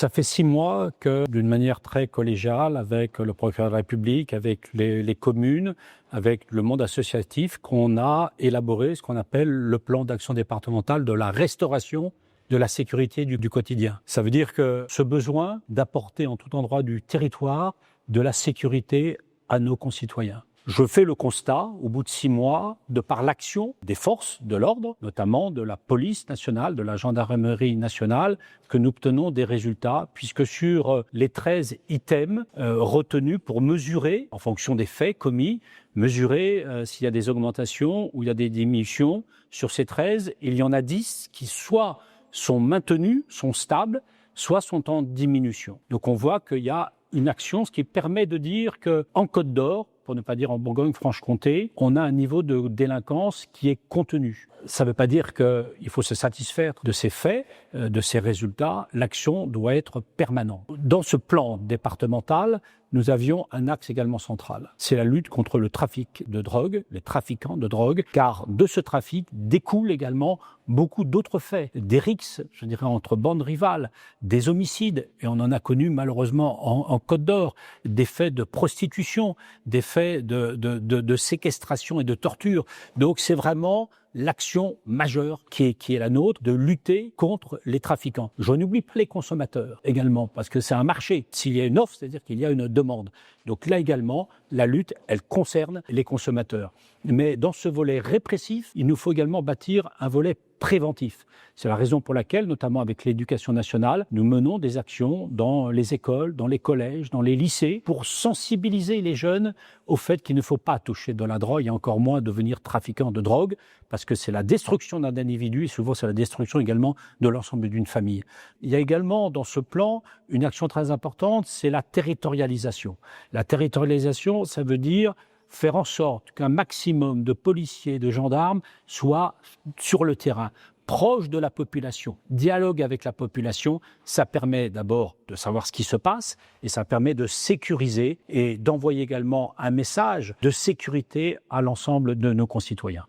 Ça fait 6 mois que, d'une manière très collégiale, avec le procureur de la République, avec les communes, avec le monde associatif, qu'on a élaboré ce qu'on appelle le plan d'action départemental de la restauration de la sécurité du quotidien. Ça veut dire que ce besoin d'apporter en tout endroit du territoire de la sécurité à nos concitoyens. Je fais le constat, au bout de 6 mois, de par l'action des forces de l'ordre, notamment de la police nationale, de la gendarmerie nationale, que nous obtenons des résultats, puisque sur les 13 items retenus pour mesurer, en fonction des faits commis, mesurer s'il y a des augmentations ou il y a des diminutions, sur ces 13, il y en a 10 qui soit sont maintenus, sont stables, soit sont en diminution. Donc on voit qu'il y a une action, ce qui permet de dire qu'en Côte d'Or, pour ne pas dire en Bourgogne-Franche-Comté, on a un niveau de délinquance qui est contenu. Ça ne veut pas dire qu'il faut se satisfaire de ces faits, de ces résultats. L'action doit être permanente. Dans ce plan départemental, nous avions un axe également central. C'est la lutte contre le trafic de drogue, les trafiquants de drogue, car de ce trafic découlent également beaucoup d'autres faits, des rixes, je dirais, entre bandes rivales, des homicides, et on en a connu malheureusement en Côte d'Or, des faits de prostitution, des faits de séquestration et de torture. Donc c'est vraiment l'action majeure qui est la nôtre, de lutter contre les trafiquants. Je n'oublie pas les consommateurs également, parce que c'est un marché. S'il y a une offre, c'est-à-dire qu'il y a une demande. Donc là également, la lutte, elle concerne les consommateurs. Mais dans ce volet répressif, il nous faut également bâtir un volet préventif. C'est la raison pour laquelle, notamment avec l'éducation nationale, nous menons des actions dans les écoles, dans les collèges, dans les lycées, pour sensibiliser les jeunes au fait qu'il ne faut pas toucher de la drogue et encore moins devenir trafiquant de drogue, parce que c'est la destruction d'un individu et souvent c'est la destruction également de l'ensemble d'une famille. Il y a également dans ce plan une action très importante, c'est la territorialisation. La territorialisation, ça veut dire faire en sorte qu'un maximum de policiers et de gendarmes soient sur le terrain, proches de la population. Dialogue avec la population, ça permet d'abord de savoir ce qui se passe et ça permet de sécuriser et d'envoyer également un message de sécurité à l'ensemble de nos concitoyens.